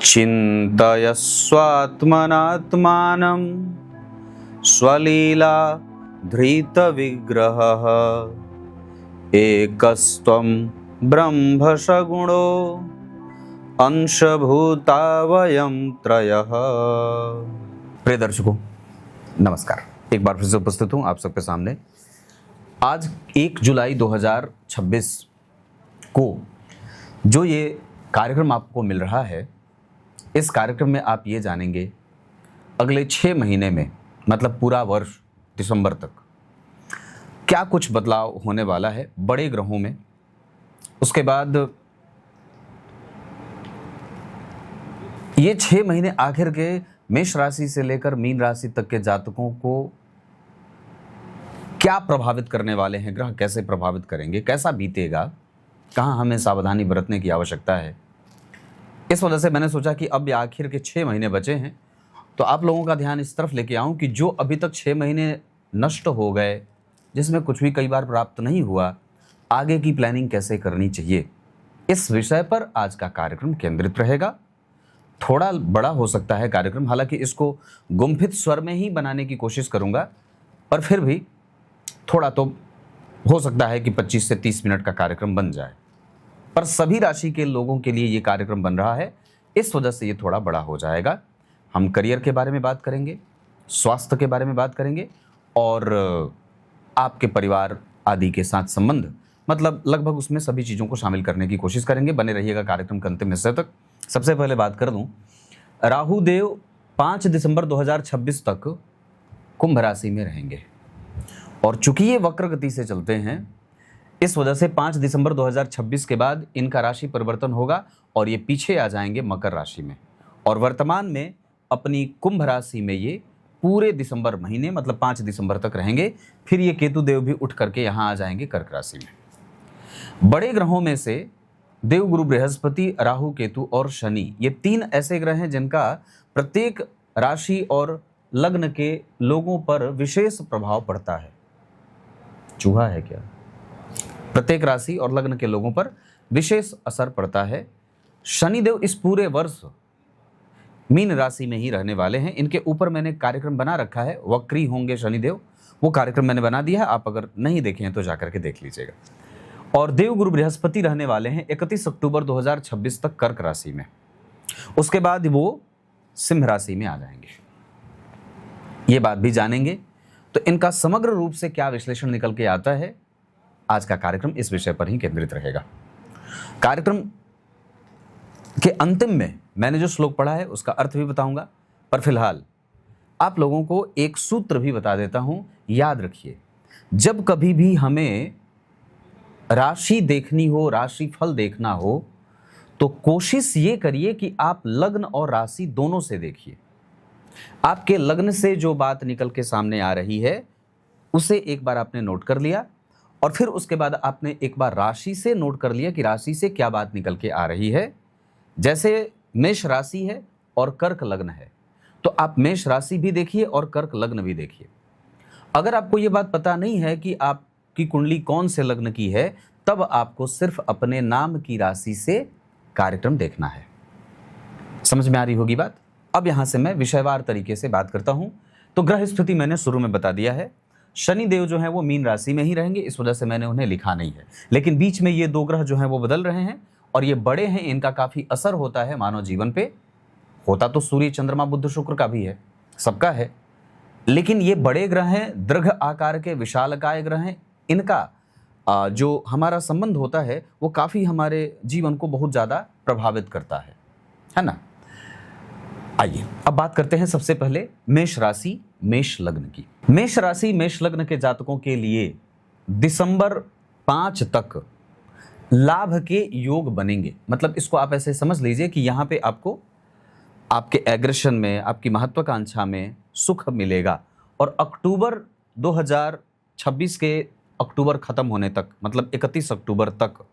चिन्तयस्वात्मनात्मानं स्वलीला धृतविग्रहः एकस्त्वं ब्रह्म सगुणो अंशभूता वयं त्रयः। प्रिय दर्शकों नमस्कार, एक बार फिर से उपस्थित हूँ आप सबके सामने। आज 1 जुलाई 2026 को जो ये कार्यक्रम आपको मिल रहा है, इस कार्यक्रम में आप ये जानेंगे अगले 6 महीने में, मतलब पूरा वर्ष दिसंबर तक, क्या कुछ बदलाव होने वाला है बड़े ग्रहों में। उसके बाद ये 6 महीने आखिर के मेष राशि से लेकर मीन राशि तक के जातकों को क्या प्रभावित करने वाले हैं, ग्रह कैसे प्रभावित करेंगे, कैसा बीतेगा, कहाँ हमें सावधानी बरतने की आवश्यकता है। इस वजह से मैंने सोचा कि अब आखिर के 6 महीने बचे हैं तो आप लोगों का ध्यान इस तरफ लेके आऊं कि जो अभी तक 6 महीने नष्ट हो गए, जिसमें कुछ भी कई बार प्राप्त नहीं हुआ, आगे की प्लानिंग कैसे करनी चाहिए, इस विषय पर आज का कार्यक्रम केंद्रित रहेगा। थोड़ा बड़ा हो सकता है कार्यक्रम, हालांकि इसको गुम्फित स्वर में ही बनाने की कोशिश करूंगा, पर फिर भी थोड़ा तो हो सकता है कि 25 से 30 मिनट का कार्यक्रम बन जाए। पर सभी राशि के लोगों के लिए ये कार्यक्रम बन रहा है, इस वजह से ये थोड़ा बड़ा हो जाएगा। हम करियर के बारे में बात करेंगे, स्वास्थ्य के बारे में बात करेंगे और आपके परिवार आदि के साथ संबंध, मतलब लगभग उसमें सभी चीज़ों को शामिल करने की कोशिश करेंगे। बने रहिएगा कार्यक्रम के अंतिम हिस्से तक। सबसे पहले बात कर दूं, राहु देव 5 दिसंबर 2026 तक कुंभ राशि में रहेंगे और चूंकि ये वक्र गति से चलते हैं, इस वजह से 5 दिसंबर 2026 के बाद इनका राशि परिवर्तन होगा और ये पीछे आ जाएंगे मकर राशि में। और वर्तमान में अपनी कुंभ राशि में ये पूरे दिसंबर महीने, मतलब 5 दिसंबर तक रहेंगे। फिर ये केतु देव भी उठ करके यहाँ आ जाएंगे कर्क राशि में। बड़े ग्रहों में से देव, गुरु, बृहस्पति, राहु, केतु और शनि, ये 3 ऐसे ग्रह हैं जिनका प्रत्येक राशि और लग्न के लोगों पर विशेष प्रभाव पड़ता है। चूहा है क्या? प्रत्येक राशि और लग्न के लोगों पर विशेष असर पड़ता है। शनिदेव इस पूरे वर्ष मीन राशि में ही रहने वाले हैं। इनके ऊपर मैंने कार्यक्रम बना रखा है, वक्री होंगे शनिदेव, वो कार्यक्रम मैंने बना दिया है। आप अगर नहीं देखे हैं तो जाकर के देख लीजिएगा। और देव, गुरु, बृहस्पति रहने वाले हैं 31 अक्टूबर 2026 तक कर्क राशि में। उसके बाद वो सिंह राशि में आ जाएंगे, ये बात भी जानेंगे। तो इनका समग्र रूप से क्या विश्लेषण निकल के आता है, आज का कार्यक्रम इस विषय पर ही केंद्रित रहेगा। कार्यक्रम के अंतिम में मैंने जो श्लोक पढ़ा है उसका अर्थ भी बताऊंगा, पर फिलहाल आप लोगों को एक सूत्र भी बता देता हूं। याद रखिए, जब कभी भी हमें राशि देखनी हो, राशि फल देखना हो, तो कोशिश ये करिए कि आप लग्न और राशि दोनों से देखिए। आपके लग्न से जो बात निकल के सामने आ रही है उसे एक बार आपने नोट कर लिया और फिर उसके बाद आपने एक बार राशि से नोट कर लिया कि राशि से क्या बात निकल के आ रही है। जैसे मेष राशि है और कर्क लग्न है, तो आप मेष राशि भी देखिए और कर्क लग्न भी देखिए। अगर आपको ये बात पता नहीं है कि आपकी कुंडली कौन से लग्न की है, तब आपको सिर्फ अपने नाम की राशि से कार्यक्रम देखना है। समझ में आ रही होगी बात। अब यहां से मैं विषयवार तरीके से बात करता हूं। तो ग्रह स्थिति मैंने शुरू में बता दिया है। शनि देव जो है वो मीन राशि में ही रहेंगे, इस वजह से मैंने उन्हें लिखा नहीं है। लेकिन बीच में ये 2 ग्रह जो हैं वो बदल रहे हैं और ये बड़े हैं, इनका काफी असर होता है मानव जीवन पे। होता तो सूर्य, चंद्रमा, बुध, शुक्र का भी है, सबका है, लेकिन ये बड़े ग्रह हैं, दीर्घ आकार के, विशालकाय ग्रह हैं। इनका जो हमारा संबंध होता है वो काफी हमारे जीवन को बहुत ज्यादा प्रभावित करता है ना। आइए अब बात करते हैं सबसे पहले मेष राशि, मेष लग्न की। मेष राशि, मेष लग्न के जातकों के लिए दिसंबर 5 तक लाभ के योग बनेंगे। मतलब इसको आप ऐसे समझ लीजिए कि यहाँ पे आपको आपके एग्रेशन में, आपकी महत्वाकांक्षा में सुख मिलेगा। और अक्टूबर 2026 के अक्टूबर खत्म होने तक, मतलब 31 अक्टूबर तक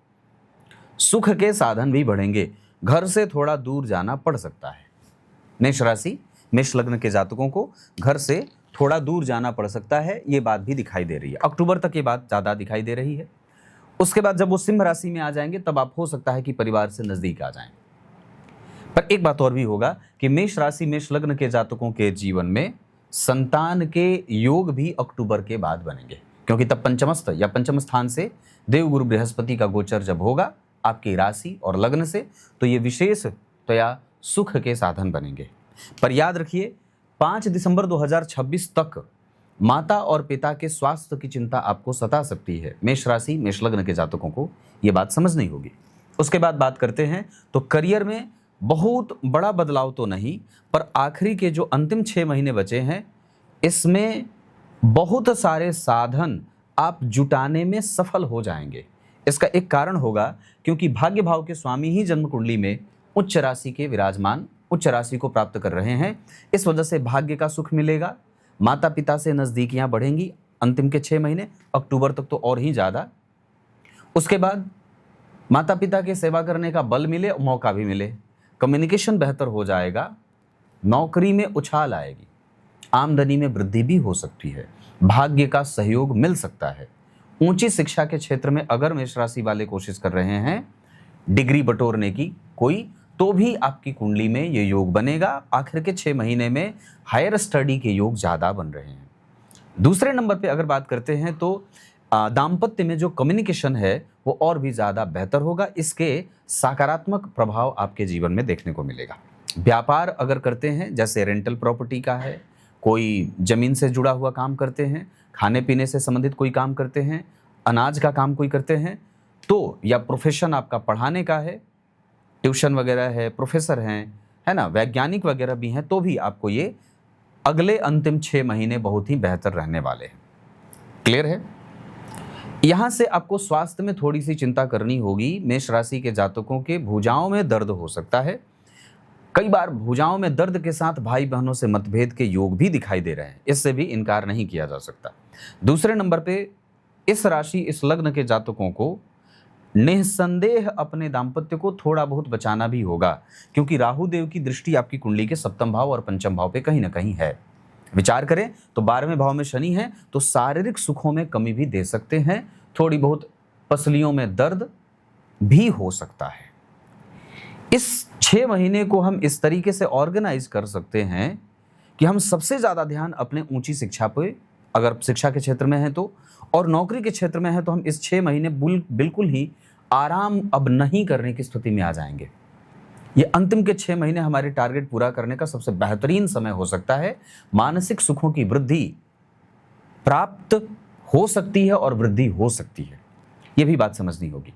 सुख के साधन भी बढ़ेंगे। घर से थोड़ा दूर जाना पड़ सकता है। मेष राशि, मेष लग्न के जातकों को घर से थोड़ा दूर जाना पड़ सकता है, ये बात भी दिखाई दे रही है। अक्टूबर तक ये बात ज़्यादा दिखाई दे रही है। उसके बाद जब वो सिंह राशि में आ जाएंगे तब आप हो सकता है कि परिवार से नज़दीक आ जाएं। पर एक बात और भी होगा कि मेष राशि मेष लग्न के जातकों के जीवन में संतान के योग भी अक्टूबर के बाद बनेंगे, क्योंकि तब पंचमस्थ या पंचम स्थान से देवगुरु बृहस्पति का गोचर जब होगा आपकी राशि और लग्न से, तो ये विशेष तो या सुख के साधन बनेंगे। पर याद रखिए 5 दिसंबर 2026 तक माता और पिता के स्वास्थ्य की चिंता आपको सता सकती है। मेष राशि मेष लग्न के जातकों को ये बात समझनी होगी। उसके बाद बात करते हैं तो करियर में बहुत बड़ा बदलाव तो नहीं, पर आखिरी के जो अंतिम 6 महीने बचे हैं इसमें बहुत सारे साधन आप जुटाने में सफल हो जाएंगे। इसका एक कारण होगा क्योंकि भाग्य भाव के स्वामी ही जन्म कुंडली में उच्च राशि के विराजमान उच्च राशि को प्राप्त कर रहे हैं। इस वजह से भाग्य का सुख मिलेगा, माता पिता से नज़दीकियां बढ़ेंगी अंतिम के 6 महीने, अक्टूबर तक तो और ही ज़्यादा। उसके बाद माता पिता की सेवा करने का बल मिले, मौका भी मिले, कम्युनिकेशन बेहतर हो जाएगा, नौकरी में उछाल आएगी, आमदनी में वृद्धि भी हो सकती है, भाग्य का सहयोग मिल सकता है। ऊंची शिक्षा के क्षेत्र में अगर मेष राशि वाले कोशिश कर रहे हैं डिग्री बटोरने की कोई, तो भी आपकी कुंडली में ये योग बनेगा। आखिर के 6 महीने में हायर स्टडी के योग ज़्यादा बन रहे हैं। दूसरे नंबर पे अगर बात करते हैं तो दाम्पत्य में जो कम्युनिकेशन है वो और भी ज़्यादा बेहतर होगा। इसके सकारात्मक प्रभाव आपके जीवन में देखने को मिलेगा। व्यापार अगर करते हैं, जैसे रेंटल प्रॉपर्टी का है, कोई ज़मीन से जुड़ा हुआ काम करते हैं, खाने पीने से संबंधित कोई काम करते हैं, अनाज का काम कोई करते हैं, तो या प्रोफेशन आपका पढ़ाने का है, ट्यूशन वगैरह है, प्रोफेसर हैं, है ना, वैज्ञानिक वगैरह भी हैं, तो भी आपको ये अगले अंतिम 6 महीने बहुत ही बेहतर रहने वाले हैं। क्लियर है? यहाँ से आपको स्वास्थ्य में थोड़ी सी चिंता करनी होगी। मेष राशि के जातकों के भुजाओं में दर्द हो सकता है। कई बार भुजाओं में दर्द के साथ भाई बहनों से मतभेद के योग भी दिखाई दे रहे हैं, इससे भी इनकार नहीं किया जा सकता। दूसरे नंबर पे इस राशि इस लग्न के जातकों को निस्संदेह अपने दाम्पत्य को थोड़ा बहुत बचाना भी होगा, क्योंकि राहु देव की दृष्टि आपकी कुंडली के सप्तम भाव और पंचम भाव पे कहीं ना कहीं है। विचार करें तो 12वें भाव में शनि है, तो शारीरिक सुखों में कमी भी दे सकते हैं, थोड़ी बहुत पसलियों में दर्द भी हो सकता है। इस 6 महीने को हम इस तरीके से ऑर्गेनाइज कर सकते हैं कि हम सबसे ज़्यादा ध्यान अपने ऊंची शिक्षा पे, अगर शिक्षा के क्षेत्र में है तो, और नौकरी के क्षेत्र में है तो हम इस 6 महीने बिल्कुल ही आराम अब नहीं करने की स्थिति में आ जाएंगे। ये अंतिम के 6 महीने हमारे टारगेट पूरा करने का सबसे बेहतरीन समय हो सकता है। मानसिक सुखों की वृद्धि प्राप्त हो सकती है और वृद्धि हो सकती है, ये भी बात समझनी होगी।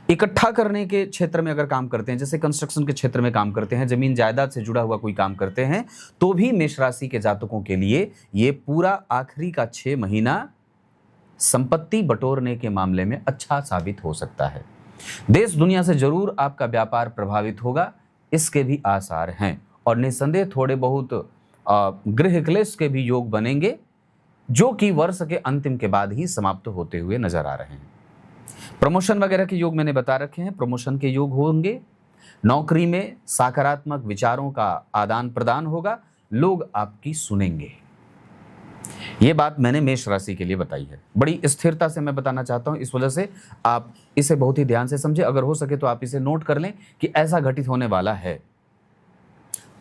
इकट्ठा करने के क्षेत्र में अगर काम करते हैं, जैसे कंस्ट्रक्शन के क्षेत्र में काम करते हैं, जमीन जायदाद से जुड़ा हुआ कोई काम करते हैं, तो भी मेष राशि के जातकों के लिए ये पूरा आखिरी का 6 महीना संपत्ति बटोरने के मामले में अच्छा साबित हो सकता है। देश दुनिया से जरूर आपका व्यापार प्रभावित होगा, इसके भी आसार हैं, और निस्संदेह थोड़े बहुत गृह क्लेश के भी योग बनेंगे, जो कि वर्ष के अंतिम के बाद ही समाप्त होते हुए नजर आ रहे हैं। प्रमोशन वगैरह के योग मैंने बता रखे हैं, प्रमोशन के योग होंगे। नौकरी में सकारात्मक विचारों का आदान प्रदान होगा, लोग आपकी सुनेंगे। ये बात मैंने मेष राशि के लिए बताई है, बड़ी स्थिरता से मैं बताना चाहता हूं, इस वजह से आप इसे बहुत ही ध्यान से समझें। अगर हो सके तो आप इसे नोट कर लें कि ऐसा घटित होने वाला है।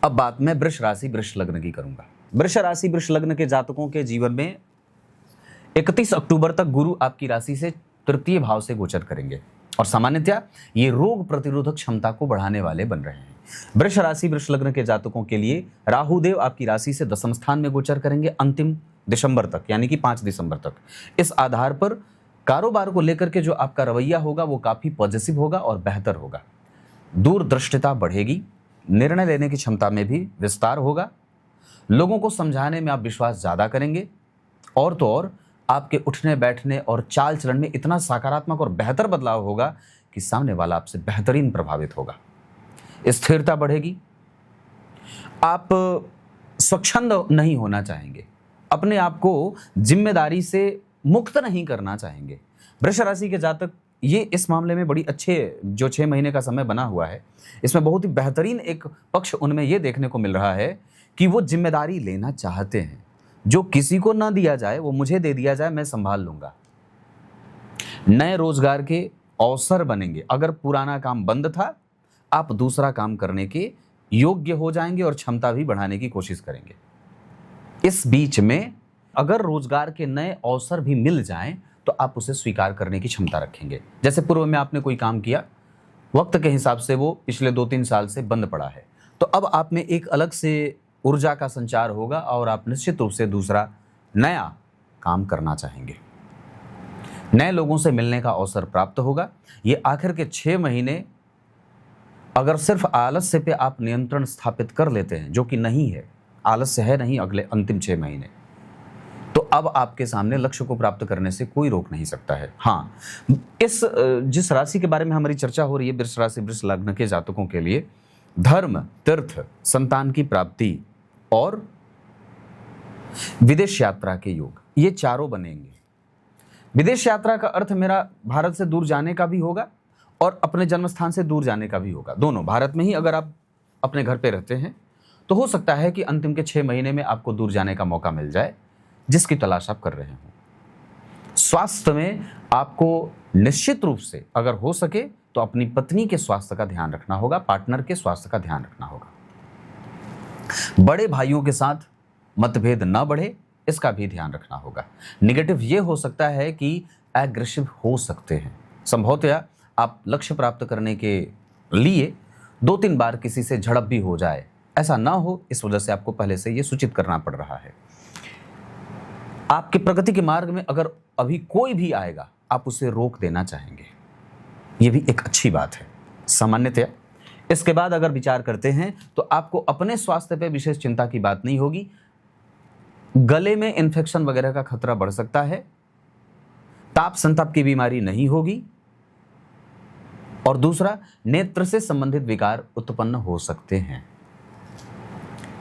अब बात मैं वृष राशि वृष लग्न की करूंगा। वृष राशि वृष लग्न के जातकों के जीवन में 31 अक्टूबर तक गुरु आपकी राशि से तृतीय भाव से गोचर करेंगे, और सामान्यतया ये रोग प्रतिरोधक क्षमता को बढ़ाने वाले बन रहे हैं। वृष राशि वृष लग्न के जातकों के लिए राहु देव आपकी राशि से 10वें स्थान में गोचर करेंगे अंतिम दिसंबर तक, यानी कि 5 दिसंबर तक। इस आधार पर कारोबार को लेकर के जो आपका रवैया होगा वो काफी पॉजिटिव होगा और बेहतर होगा। दूरदृष्टिता बढ़ेगी, निर्णय लेने की क्षमता में भी विस्तार होगा, लोगों को समझाने में आप विश्वास ज्यादा करेंगे, और तो और आपके उठने बैठने और चाल चलन में इतना सकारात्मक और बेहतर बदलाव होगा कि सामने वाला आपसे बेहतरीन प्रभावित होगा। स्थिरता बढ़ेगी, आप स्वच्छंद नहीं होना चाहेंगे, अपने आप को जिम्मेदारी से मुक्त नहीं करना चाहेंगे। वृष राशि के जातक ये इस मामले में बड़ी अच्छे, जो 6 महीने का समय बना हुआ है, इसमें बहुत ही बेहतरीन एक पक्ष उनमें ये देखने को मिल रहा है कि वो जिम्मेदारी लेना चाहते हैं। जो किसी को ना दिया जाए वो मुझे दे दिया जाए, मैं संभाल लूंगा। नए रोजगार के अवसर बनेंगे। अगर पुराना काम बंद था, आप दूसरा काम करने के योग्य हो जाएंगे और क्षमता भी बढ़ाने की कोशिश करेंगे। इस बीच में अगर रोजगार के नए अवसर भी मिल जाएं तो आप उसे स्वीकार करने की क्षमता रखेंगे। जैसे पूर्व में आपने कोई काम किया, वक्त के हिसाब से वो पिछले 2-3 साल से बंद पड़ा है, तो अब आप में एक अलग से ऊर्जा का संचार होगा और आप निश्चित रूप से दूसरा नया काम करना चाहेंगे। नए लोगों से मिलने का अवसर प्राप्त होगा। ये आखिर के 6 महीने अगर सिर्फ आलस्य पे आप नियंत्रण स्थापित कर लेते हैं, जो कि नहीं है, आलस्य है नहीं अगले अंतिम 6 महीने, तो अब आपके सामने लक्ष्य को प्राप्त करने से कोई रोक नहीं सकता है। हाँ, जिस राशि के बारे में हमारी चर्चा हो रही है, वृष राशि वृष लग्न के जातकों के लिए धर्म, तीर्थ, संतान की प्राप्ति और विदेश यात्रा के योग, ये चारों बनेंगे। विदेश यात्रा का अर्थ मेरा भारत से दूर जाने का भी होगा और अपने जन्म स्थान से दूर जाने का भी होगा। दोनों, भारत में ही अगर आप अपने घर पे रहते हैं तो हो सकता है कि अंतिम के 6 महीने में आपको दूर जाने का मौका मिल जाए जिसकी तलाश आप कर रहे हो। स्वास्थ्य में आपको निश्चित रूप से अगर हो सके तो अपनी पत्नी के स्वास्थ्य का ध्यान रखना होगा, पार्टनर के स्वास्थ्य का ध्यान रखना होगा। बड़े भाइयों के साथ मतभेद न बढ़े, इसका भी ध्यान रखना होगा। निगेटिव ये हो सकता है कि एग्रेसिव हो सकते हैं। संभवतः आप लक्ष्य प्राप्त करने के लिए 2-3 बार किसी से झड़प भी हो जाए, ऐसा ना हो, इस वजह से आपको पहले से ये सूचित करना पड़ रहा है। आपके प्रगति के मार्ग में अगर अभी कोई भी आएगा, आप उसे रोक देना चाहेंगे, ये भी एक अच्छी बात है सामान्यतया। इसके बाद अगर विचार करते हैं तो आपको अपने स्वास्थ्य पे विशेष चिंता की बात नहीं होगी। गले में इन्फेक्शन वगैरह का खतरा बढ़ सकता है, ताप संताप की बीमारी नहीं होगी, और दूसरा, नेत्र से संबंधित विकार उत्पन्न हो सकते हैं।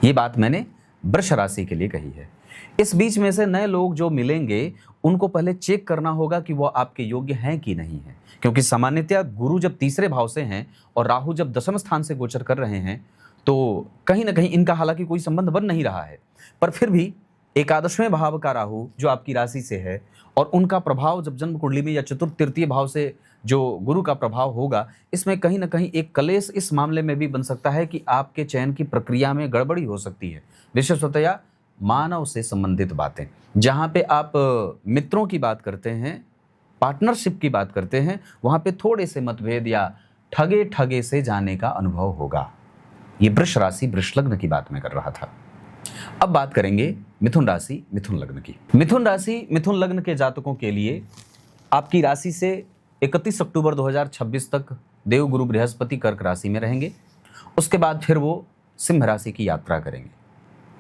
ये बात मैंने वृष राशि के लिए कही है। इस बीच में से नए लोग जो मिलेंगे उनको पहले चेक करना होगा कि वो आपके योग्य हैं कि नहीं है, क्योंकि सामान्यतया गुरु जब तीसरे भाव से हैं और राहु जब दशम स्थान से गोचर कर रहे हैं तो कहीं ना कहीं इनका हालांकि कोई संबंध बन नहीं रहा है, पर फिर भी एकादशवें भाव का राहु जो आपकी राशि से है और उनका प्रभाव जब जन्म कुंडली में या चतुर्थ तृतीय भाव से जो गुरु का प्रभाव होगा, इसमें कहीं ना कहीं एक कलेश इस मामले में भी बन सकता है कि आपके चयन की प्रक्रिया में गड़बड़ी हो सकती है। विशेषतया मानव से संबंधित बातें, जहाँ पे आप मित्रों की बात करते हैं, पार्टनरशिप की बात करते हैं, वहाँ पे थोड़े से मतभेद या ठगे ठगे से जाने का अनुभव होगा। ये वृष राशि वृष लग्न की बात मैं कर रहा था। अब बात करेंगे मिथुन राशि मिथुन लग्न की। मिथुन राशि मिथुन लग्न के जातकों के लिए आपकी राशि से 31 अक्टूबर 2026 तक देवगुरु बृहस्पति कर्क राशि में रहेंगे। उसके बाद फिर वो सिंह राशि की यात्रा करेंगे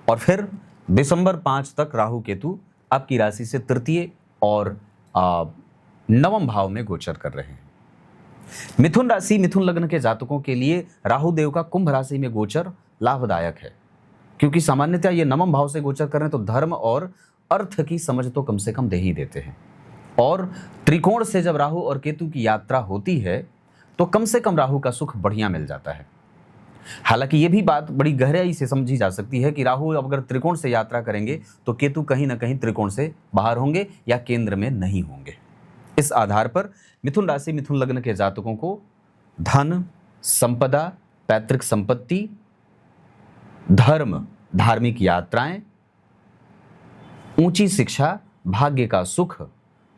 और फिर दिसंबर 5 तक राहु केतु आपकी राशि से तृतीय और नवम भाव में गोचर कर रहे हैं। मिथुन राशि मिथुन लग्न के जातकों के लिए राहु देव का कुंभ राशि में गोचर लाभदायक है, क्योंकि सामान्यतः ये नवम भाव से गोचर कर रहे हैं तो धर्म और अर्थ की समझ तो कम से कम दे ही देते हैं। और त्रिकोण से जब राहु और केतु की यात्रा होती है तो कम से कम राहु का सुख बढ़िया मिल जाता है। हालांकि ये भी बात बड़ी गहराई से समझी जा सकती है कि राहु अगर त्रिकोण से यात्रा करेंगे तो केतु कहीं ना कहीं त्रिकोण से बाहर होंगे या केंद्र में नहीं होंगे। इस आधार पर मिथुन राशि मिथुन लग्न के जातकों को धन, संपदा, पैतृक संपत्ति, धर्म, धार्मिक यात्राएं, ऊंची शिक्षा, भाग्य का सुख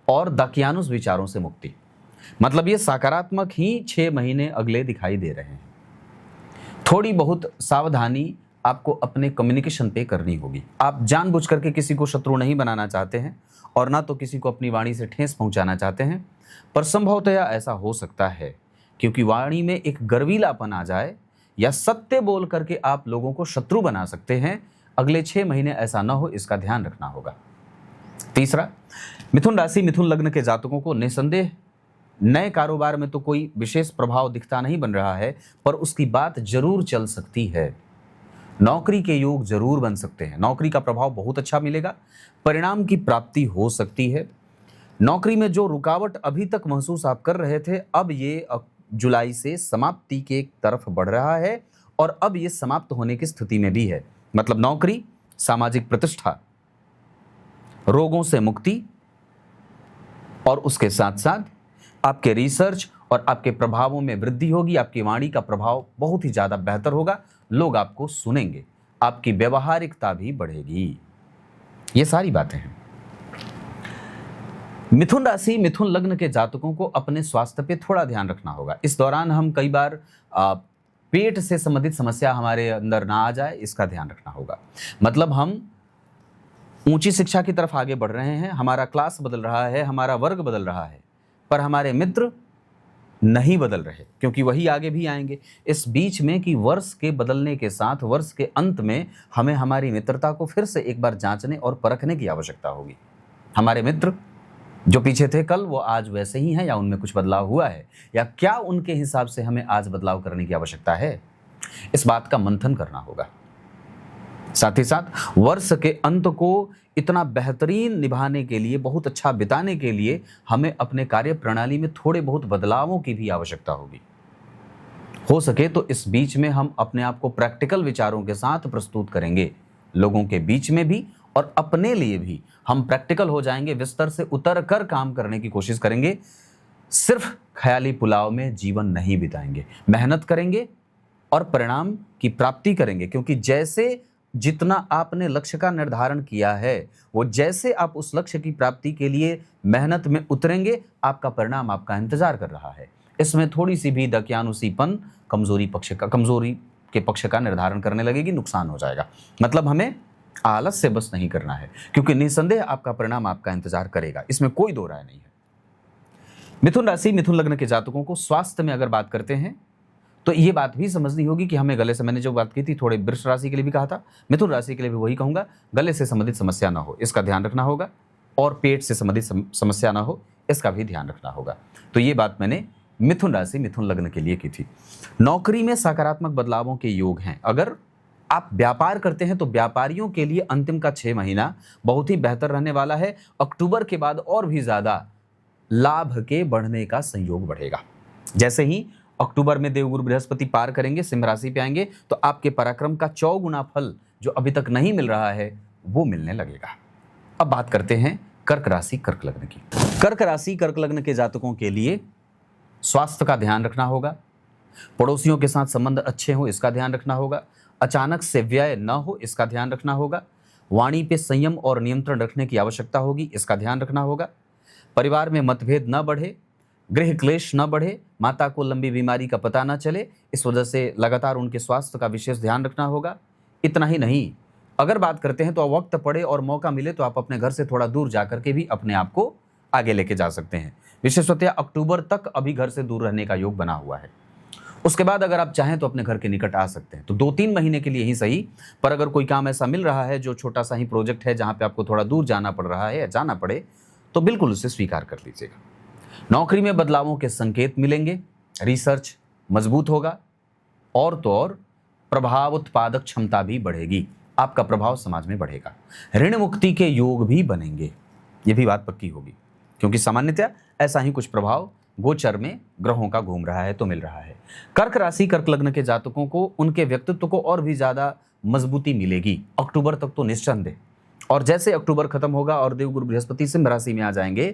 और दाकियानुस विचारों से मुक्ति, मतलब ये सकारात्मक ही 6 महीने अगले दिखाई दे रहे हैं। थोड़ी बहुत सावधानी आपको अपने कम्युनिकेशन पे करनी होगी। आप जानबूझ करके किसी को शत्रु नहीं बनाना चाहते हैं और ना तो किसी को अपनी वाणी से ठेस पहुंचाना चाहते हैं, पर संभवतया ऐसा हो सकता है क्योंकि वाणी में एक गर्वीलापन आ जाए या सत्य बोल करके आप लोगों को शत्रु बना सकते हैं। अगले 6 महीने ऐसा ना हो, इसका ध्यान रखना होगा। तीसरा, मिथुन राशि मिथुन लग्न के जातकों को निसंदेह नए कारोबार में तो कोई विशेष प्रभाव दिखता नहीं बन रहा है, पर उसकी बात जरूर चल सकती है। नौकरी के योग जरूर बन सकते हैं, नौकरी का प्रभाव बहुत अच्छा मिलेगा, परिणाम की प्राप्ति हो सकती है। नौकरी में जो रुकावट अभी तक महसूस आप कर रहे थे, अब ये जुलाई से समाप्ति के तरफ बढ़ रहा है और अब ये समाप्त होने की स्थिति में भी है। मतलब नौकरी, सामाजिक प्रतिष्ठा, रोगों से मुक्ति और उसके साथ साथ आपके रिसर्च और आपके प्रभावों में वृद्धि होगी। आपकी वाणी का प्रभाव बहुत ही ज़्यादा बेहतर होगा, लोग आपको सुनेंगे, आपकी व्यवहारिकता भी बढ़ेगी। ये सारी बातें हैं। मिथुन राशि, मिथुन लग्न के जातकों को अपने स्वास्थ्य पे थोड़ा ध्यान रखना होगा। इस दौरान हम कई बार पेट से संबंधित समस्या हमारे अंदर ना आ जाए, इसका ध्यान रखना होगा। मतलब हम ऊंची शिक्षा की तरफ आगे बढ़ रहे हैं, हमारा क्लास बदल रहा है, हमारा वर्ग बदल रहा है, पर हमारे मित्र नहीं बदल रहे, क्योंकि वही आगे भी आएंगे। इस बीच में कि वर्ष के बदलने के साथ वर्ष के अंत में हमें हमारी मित्रता को फिर से एक बार जांचने और परखने की आवश्यकता होगी। हमारे मित्र जो पीछे थे कल, वो आज वैसे ही हैं या उनमें कुछ बदलाव हुआ है, या क्या उनके हिसाब से हमें आज बदलाव करने की आवश्यकता है, इस बात का मंथन करना होगा। साथ ही साथ वर्ष के अंत को इतना बेहतरीन निभाने के लिए, बहुत अच्छा बिताने के लिए हमें अपने कार्य प्रणाली में थोड़े बहुत बदलावों की भी आवश्यकता होगी। हो सके तो इस बीच में हम अपने आप को प्रैक्टिकल विचारों के साथ प्रस्तुत करेंगे, लोगों के बीच में भी और अपने लिए भी हम प्रैक्टिकल हो जाएंगे, बिस्तर से उतर कर काम करने की कोशिश करेंगे। सिर्फ ख्याली पुलाव में जीवन नहीं बिताएंगे, मेहनत करेंगे और परिणाम की प्राप्ति करेंगे, क्योंकि जैसे जितना आपने लक्ष्य का निर्धारण किया है, वो जैसे आप उस लक्ष्य की प्राप्ति के लिए मेहनत में उतरेंगे, आपका परिणाम आपका इंतजार कर रहा है। इसमें थोड़ी सी भी दकियानुसीपन कमजोरी के पक्ष का निर्धारण करने लगेगी, नुकसान हो जाएगा। मतलब हमें आलस से बस नहीं करना है, क्योंकि निस्संदेह आपका परिणाम आपका इंतजार करेगा, इसमें कोई दो राय नहीं है। मिथुन राशि, मिथुन लग्न के जातकों को स्वास्थ्य में अगर बात करते हैं तो ये बात भी समझनी होगी कि हमें गले से, मैंने जो बात की थी थोड़े वृष राशि के लिए भी कहा था, मिथुन राशि के लिए भी वही कहूंगा, गले से संबंधित समस्या ना हो, इसका ध्यान रखना होगा, और पेट से संबंधित समस्या ना हो, इसका भी ध्यान रखना होगा। तो ये बात मैंने मिथुन राशि, मिथुन लग्न के लिए की थी। नौकरी में सकारात्मक बदलावों के योग हैं। अगर आप व्यापार करते हैं तो व्यापारियों के लिए अंतिम का 6 महीना बहुत ही बेहतर रहने वाला है। अक्टूबर के बाद और भी ज्यादा लाभ के बढ़ने का संयोग बढ़ेगा। जैसे ही अक्टूबर में देवगुरु बृहस्पति पार करेंगे, सिंह राशि पे आएंगे, तो आपके पराक्रम का 4 गुना फल जो अभी तक नहीं मिल रहा है वो मिलने लगेगा। अब बात करते हैं कर्क राशि, कर्क लग्न की। कर्क राशि, कर्क लग्न के जातकों के लिए स्वास्थ्य का ध्यान रखना होगा, पड़ोसियों के साथ संबंध अच्छे हो, इसका ध्यान रखना होगा, अचानक से व्यय न हो, इसका ध्यान रखना होगा, वाणी पे संयम और नियंत्रण रखने की आवश्यकता होगी, इसका ध्यान रखना होगा, परिवार में मतभेद न बढ़े, गृह क्लेश न बढ़े, माता को लंबी बीमारी का पता न चले, इस वजह से लगातार उनके स्वास्थ्य का विशेष ध्यान रखना होगा। इतना ही नहीं, अगर बात करते हैं तो वक्त पड़े और मौका मिले तो आप अपने घर से थोड़ा दूर जाकर के भी अपने आप को आगे लेके जा सकते हैं। विशेषतः अक्टूबर तक अभी घर से दूर रहने का योग बना हुआ है। उसके बाद अगर आप चाहें तो अपने घर के निकट आ सकते हैं, तो 2-3 महीने के लिए ही सही, पर अगर कोई काम ऐसा मिल रहा है जो छोटा सा ही प्रोजेक्ट है जहां पे आपको थोड़ा दूर जाना पड़ रहा है या जाना पड़े, तो बिल्कुल उसे स्वीकार कर लीजिएगा। नौकरी में बदलावों के संकेत मिलेंगे, रिसर्च मजबूत होगा, और तो और प्रभाव उत्पादक क्षमता भी बढ़ेगी, आपका प्रभाव समाज में बढ़ेगा। ऋण मुक्ति के योग भी बनेंगे, ये भी बात पक्की होगी, क्योंकि सामान्यतः ऐसा ही कुछ प्रभाव गोचर में ग्रहों का घूम रहा है तो मिल रहा है। कर्क राशि, कर्क लग्न के जातकों को उनके व्यक्तित्व को और भी ज्यादा मजबूती मिलेगी अक्टूबर तक तो निस्संदेह। और जैसे अक्टूबर खत्म होगा और देवगुरु बृहस्पति सिंह राशि में आ जाएंगे,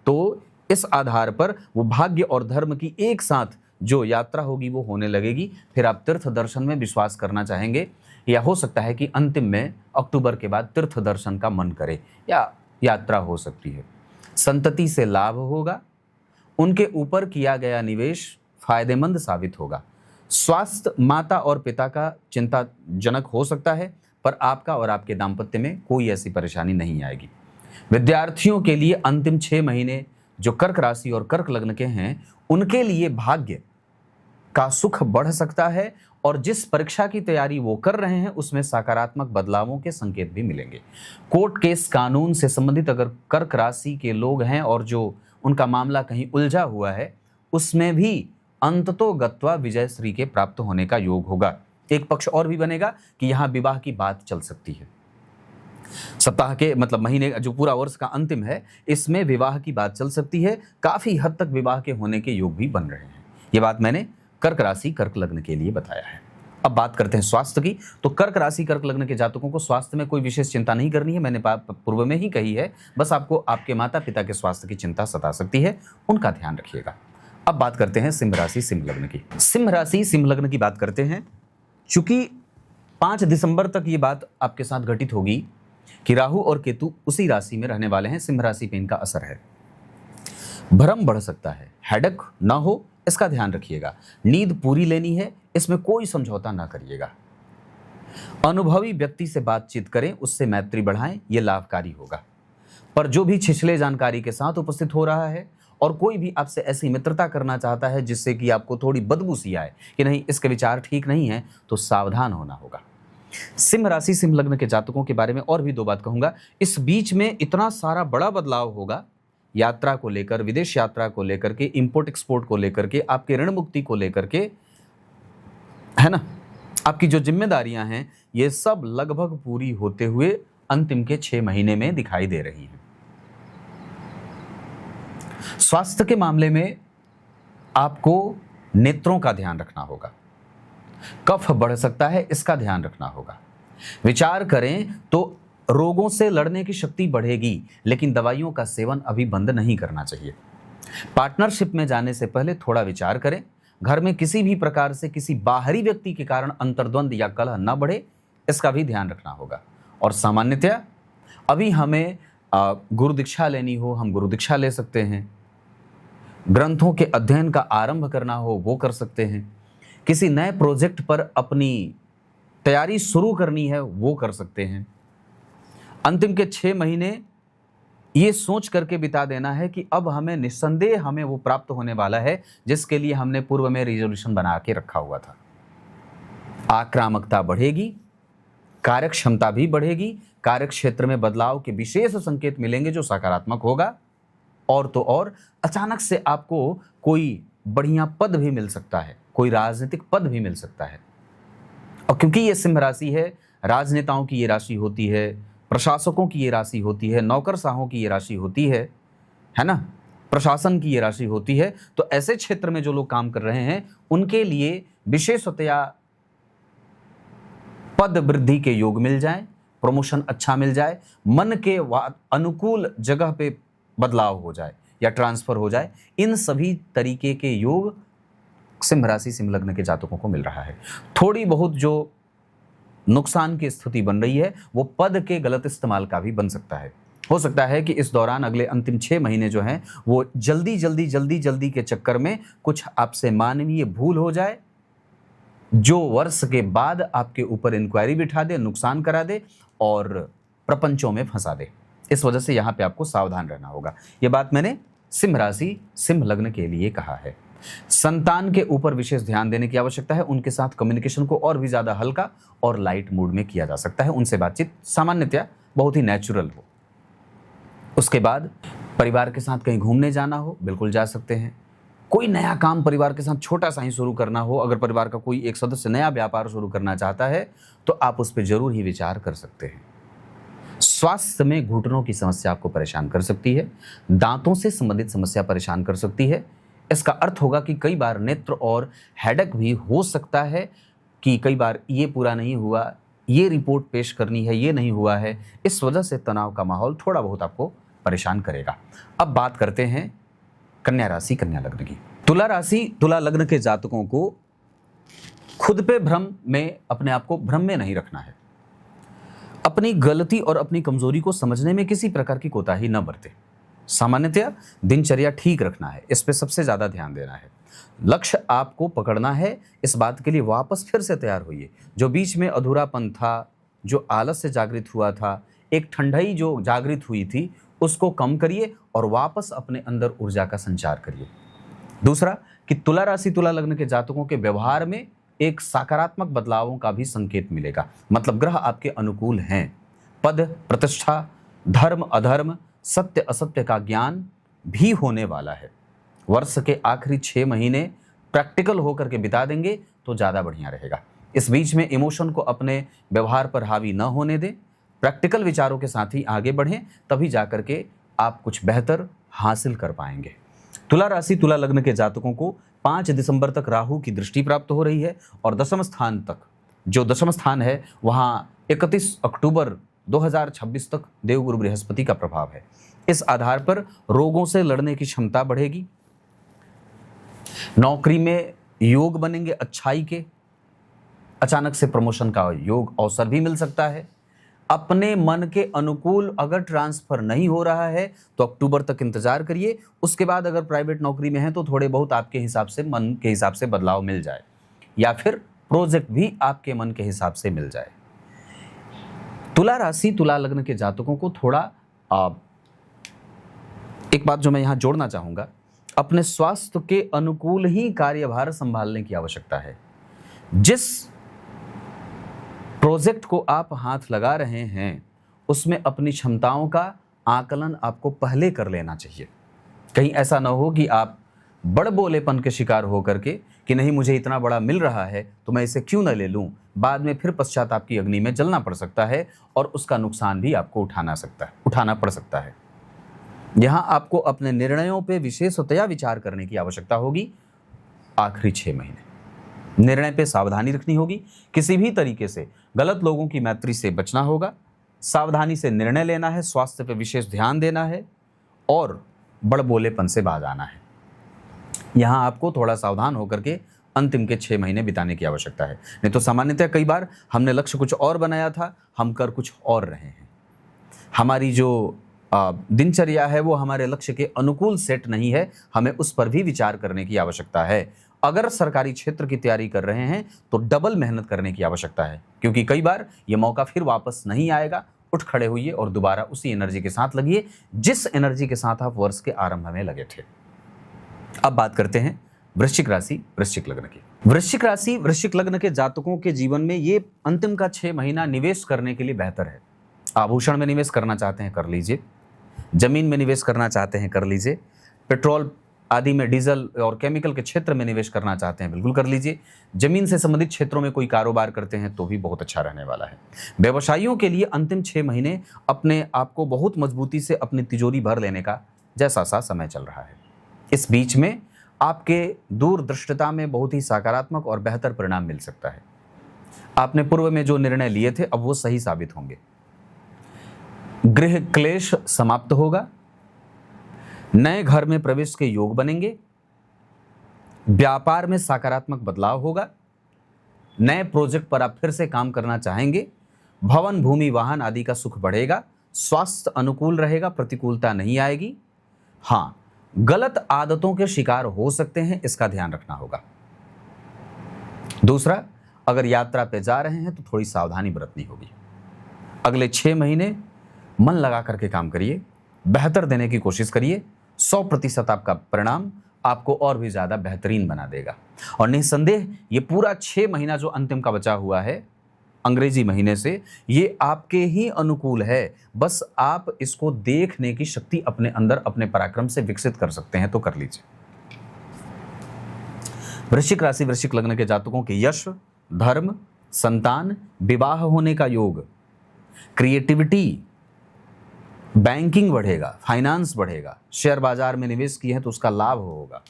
तो इस आधार पर वो भाग्य और धर्म की एक साथ जो यात्रा होगी वो होने लगेगी। फिर आप तीर्थ दर्शन में विश्वास करना चाहेंगे, या हो सकता है कि अंतिम में अक्टूबर के बाद तीर्थ दर्शन का मन करे, या यात्रा हो सकती है। संतति से लाभ होगा, उनके ऊपर किया गया निवेश फायदेमंद साबित होगा। स्वास्थ्य माता और पिता का चिंताजनक हो सकता है, पर आपका और आपके दाम्पत्य में कोई ऐसी परेशानी नहीं आएगी। विद्यार्थियों के लिए अंतिम 6 महीने जो कर्क राशि और कर्क लग्न के हैं, उनके लिए भाग्य का सुख बढ़ सकता है, और जिस परीक्षा की तैयारी वो कर रहे हैं उसमें सकारात्मक बदलावों के संकेत भी मिलेंगे। कोर्ट केस कानून से संबंधित अगर कर्क राशि के लोग हैं और जो उनका मामला कहीं उलझा हुआ है, उसमें भी अंततोगत्वा विजय श्री के प्राप्त होने का योग होगा। एक पक्ष और भी बनेगा कि यहां विवाह की बात चल सकती है। सप्ताह के मतलब महीने जो पूरा वर्ष का अंतिम है, इसमें विवाह की बात चल सकती है। काफी हद तक विवाह के होने के योग भी बन रहे हैं। ये बात मैंने कर्क राशि कर्क लग्न के लिए बताया है। अब बात करते हैं स्वास्थ्य की। तो कर्क राशि कर्क लग्न के जातकों को स्वास्थ्य में कोई विशेष चिंता नहीं करनी है, मैंने पूर्व में ही कही है। बस आपको आपके माता पिता के स्वास्थ्य की चिंता सता सकती है, उनका ध्यान रखिएगा। अब बात करते हैं सिंह राशि सिंह लग्न की। सिंह राशि सिंह लग्न की बात करते हैं। चूंकि 5 दिसंबर तक ये बात आपके साथ घटित होगी कि राहु और केतु उसी राशि में रहने वाले हैं, सिंह राशि पे इनका असर है। भ्रम बढ़ सकता है, हेडेक ना हो इसका ध्यान रखिएगा। नींद पूरी लेनी है, इसमें कोई समझौता ना करिएगा। अनुभवी व्यक्ति से बातचीत करें, उससे मैत्री बढ़ाएं, यह लाभकारी होगा। पर जो भी छिछले जानकारी के साथ उपस्थित हो रहा है और कोई भी आपसे ऐसी मित्रता करना चाहता है जिससे कि आपको थोड़ी बदबू सी आए कि नहीं इसके विचार ठीक नहीं है, तो सावधान होना होगा। सिंह राशि सिंह लग्न के जातकों के बारे में और भी 2 बात कहूंगा। इस बीच में इतना सारा बड़ा बदलाव होगा, यात्रा को लेकर, विदेश यात्रा को लेकर के, इंपोर्ट एक्सपोर्ट को लेकर के, आपके ऋण मुक्ति को लेकर के, है ना, आपकी जो जिम्मेदारियां हैं ये सब लगभग पूरी होते हुए अंतिम के 6 महीने में दिखाई दे रही हैं। स्वास्थ्य के मामले में आपको नेत्रों का ध्यान रखना होगा। कफ बढ़ सकता है, इसका ध्यान रखना होगा। विचार करें तो रोगों से लड़ने की शक्ति बढ़ेगी, लेकिन दवाइयों का सेवन अभी बंद नहीं करना चाहिए। पार्टनरशिप में जाने से पहले थोड़ा विचार करें। घर में किसी भी प्रकार से किसी बाहरी व्यक्ति के कारण अंतर्द्वंद या कलह न बढ़े, इसका भी ध्यान रखना होगा। और सामान्यतया अभी हमें गुरु दीक्षा लेनी हो, हम गुरु दीक्षा ले सकते हैं। ग्रंथों के अध्ययन का आरंभ करना हो, वो कर सकते हैं। किसी नए प्रोजेक्ट पर अपनी तैयारी शुरू करनी है, वो कर सकते हैं। अंतिम के 6 महीने ये सोच करके बिता देना है कि अब हमें निस्संदेह हमें वो प्राप्त होने वाला है जिसके लिए हमने पूर्व में रिजोल्यूशन बना के रखा हुआ था। आक्रामकता बढ़ेगी, कार्य क्षमता भी बढ़ेगी, कार्य क्षेत्र में बदलाव के विशेष संकेत मिलेंगे जो सकारात्मक होगा। और तो और अचानक से आपको कोई बढ़िया पद भी मिल सकता है, कोई राजनीतिक पद भी मिल सकता है। और क्योंकि ये सिंह राशि है, राजनेताओं की ये राशि होती है, प्रशासकों की ये राशि होती है, नौकरशाहों की ये राशि होती है ना, प्रशासन की ये राशि होती है, तो ऐसे क्षेत्र में जो लोग काम कर रहे हैं उनके लिए विशेषतया पद वृद्धि के योग मिल जाए, प्रमोशन अच्छा मिल जाए, मन के अनुकूल जगह पे बदलाव हो जाए या ट्रांसफर हो जाए, इन सभी तरीके के योग सिंह राशि सिंह लग्न के जातकों को मिल रहा है। थोड़ी बहुत जो नुकसान की स्थिति बन रही है वो पद के गलत इस्तेमाल का भी बन सकता है। हो सकता है कि इस दौरान अगले अंतिम 6 महीने जो हैं वो जल्दी के चक्कर में कुछ आपसे मानवीय भूल हो जाए, जो वर्ष के बाद आपके ऊपर इंक्वायरी बिठा दे, नुकसान करा दे और प्रपंचों में फंसा दे। इस वजह से यहाँ पे आपको सावधान रहना होगा। ये बात मैंने सिंह राशि सिंह लग्न के लिए कहा है। संतान के ऊपर विशेष ध्यान देने की आवश्यकता है। उनके साथ कम्युनिकेशन को और भी ज्यादा हल्का और लाइट मूड में किया जा सकता है। उनसे बातचीत सामान्यतया बहुत ही नेचुरल हो। उसके बाद परिवार के साथ कहीं घूमने जाना हो, बिल्कुल जा सकते हैं। कोई नया काम परिवार के साथ छोटा सा ही शुरू करना हो, अगर परिवार का कोई एक सदस्य नया व्यापार शुरू करना चाहता है तो आप उस पर जरूर ही विचार कर सकते हैं। स्वास्थ्य में घुटनों की समस्या आपको परेशान कर सकती है। दांतों से संबंधित समस्या परेशान कर सकती है। इसका अर्थ होगा कि कई बार नेत्र और हेडेक भी हो सकता है कि कई बार ये पूरा नहीं हुआ, ये रिपोर्ट पेश करनी है, ये नहीं हुआ है। इस वजह से तनाव का माहौल थोड़ा बहुत आपको परेशान करेगा। अब बात करते हैं कन्या राशि कन्या लग्न की। तुला राशि तुला लग्न के जातकों को खुद पे भ्रम में, अपने आप को भ्रम में नहीं रखना है। अपनी गलती और अपनी कमजोरी को समझने में किसी प्रकार की कोताही न बरते। सामान्यतया दिनचर्या ठीक रखना है, इस पे सबसे ज्यादा ध्यान देना है। लक्ष्य आपको पकड़ना है, इस बात के लिए वापस फिर से तैयार होइए। जो बीच में अधूरापन था, जो आलस से जागृत हुआ था, एक ठंडाई जो जागृत हुई थी, उसको कम करिए और वापस अपने अंदर ऊर्जा का संचार करिए। दूसरा कि तुला राशि तुला लग्न के जातकों के व्यवहार में एक सकारात्मक बदलावों का भी संकेत मिलेगा। मतलब ग्रह आपके अनुकूल हैं। पद प्रतिष्ठा, धर्म अधर्म, सत्य असत्य का ज्ञान भी होने वाला है। वर्ष के आखिरी 6 महीने प्रैक्टिकल होकर के बिता देंगे तो ज़्यादा बढ़िया रहेगा। इस बीच में इमोशन को अपने व्यवहार पर हावी न होने दें। प्रैक्टिकल विचारों के साथ ही आगे बढ़ें, तभी जाकर के आप कुछ बेहतर हासिल कर पाएंगे। तुला राशि तुला लग्न के जातकों को 5 दिसंबर तक राहु की दृष्टि प्राप्त हो रही है और दशम स्थान तक, जो दशम स्थान है वहाँ 31 अक्टूबर 2026 तक देवगुरु बृहस्पति का प्रभाव है। इस आधार पर रोगों से लड़ने की क्षमता बढ़ेगी। नौकरी में योग बनेंगे अच्छाई के, अचानक से प्रमोशन का योग अवसर भी मिल सकता है। अपने मन के अनुकूल अगर ट्रांसफर नहीं हो रहा है तो अक्टूबर तक इंतजार करिए। उसके बाद अगर प्राइवेट नौकरी में है तो थोड़े बहुत आपके हिसाब से, मन के हिसाब से बदलाव मिल जाए, या फिर प्रोजेक्ट भी आपके मन के हिसाब से मिल जाए। तुला राशि, तुला लग्न के जातकों को थोड़ा एक बात जो मैं यहां जोड़ना चाहूंगा, अपने स्वास्थ्य के अनुकूल ही कार्यभार संभालने की आवश्यकता है। जिस प्रोजेक्ट को आप हाथ लगा रहे हैं उसमें अपनी क्षमताओं का आकलन आपको पहले कर लेना चाहिए। कहीं ऐसा ना हो कि आप बड़बोलेपन के शिकार होकर के कि नहीं मुझे इतना बड़ा मिल रहा है तो मैं इसे क्यों न ले लूं, बाद में फिर पश्चाताप की अग्नि में जलना पड़ सकता है और उसका नुकसान भी आपको उठाना पड़ सकता है। यहां आपको अपने निर्णयों पे विशेषतया विचार करने की आवश्यकता होगी। आखिरी 6 महीने निर्णय पे सावधानी रखनी होगी। किसी भी तरीके से गलत लोगों की मैत्री से बचना होगा, सावधानी से निर्णय लेना है, स्वास्थ्य पे विशेष ध्यान देना है और बड़बोलेपन से बाज आना है। यहां आपको थोड़ा सावधान होकर के अंतिम के 6 महीने बिताने की आवश्यकता है। नहीं तो सामान्यतः कई बार हमने लक्ष्य कुछ और बनाया था, हम कर कुछ और रहे हैं। हमारी जो दिनचर्या है वो हमारे लक्ष्य के अनुकूल सेट नहीं है, हमें उस पर भी विचार करने की आवश्यकता है। अगर सरकारी क्षेत्र की तैयारी कर रहे हैं तो डबल मेहनत करने की आवश्यकता है, क्योंकि कई बार ये मौका फिर वापस नहीं आएगा। उठ खड़े होइए और दोबारा उसी एनर्जी के साथ लगिए जिस एनर्जी के साथ आप वर्ष के आरंभ में लगे थे। अब बात करते हैं वृश्चिक राशि, वृश्चिक लग्न की। वृश्चिक राशि, वृश्चिक लग्न के जातकों के जीवन में ये अंतिम का 6 महीना निवेश करने के लिए बेहतर है। आभूषण में निवेश करना चाहते हैं कर लीजिए, जमीन में निवेश करना चाहते हैं कर लीजिए, पेट्रोल आदि में, डीजल और केमिकल के क्षेत्र में निवेश करना चाहते हैं बिल्कुल कर लीजिए। जमीन से संबंधित क्षेत्रों में कोई कारोबार करते हैं तो भी बहुत अच्छा रहने वाला है। व्यवसायियों के लिए अंतिम 6 महीने अपने आप को बहुत मजबूती से अपनी तिजोरी भर लेने का जैसा सा समय चल रहा है। इस बीच में आपके दूरदृष्टता में बहुत ही सकारात्मक और बेहतर परिणाम मिल सकता है। आपने पूर्व में जो निर्णय लिए थे अब वो सही साबित होंगे। गृह क्लेश समाप्त होगा, नए घर में प्रवेश के योग बनेंगे, व्यापार में सकारात्मक बदलाव होगा, नए प्रोजेक्ट पर आप फिर से काम करना चाहेंगे, भवन, भूमि, वाहन आदि का सुख बढ़ेगा, स्वास्थ्य अनुकूल रहेगा, प्रतिकूलता नहीं आएगी। हाँ, गलत आदतों के शिकार हो सकते हैं, इसका ध्यान रखना होगा। दूसरा, अगर यात्रा पे जा रहे हैं तो थोड़ी सावधानी बरतनी होगी। अगले 6 महीने मन लगा करके काम करिए, बेहतर देने की कोशिश करिए। 100% आपका परिणाम आपको और भी ज्यादा बेहतरीन बना देगा। और निस्संदेह ये पूरा 6 महीना जो अंतिम का बचा हुआ है अंग्रेजी महीने से, ये आपके ही अनुकूल है। बस आप इसको देखने की शक्ति अपने अंदर, अपने पराक्रम से विकसित कर सकते हैं तो कर लीजिए। वृश्चिक राशि, वृश्चिक लग्न के जातकों के यश, धर्म, संतान, विवाह होने का योग, क्रिएटिविटी, बैंकिंग बढ़ेगा, फाइनेंस बढ़ेगा, शेयर बाजार में निवेश किए हैं तो उसका लाभ होगा,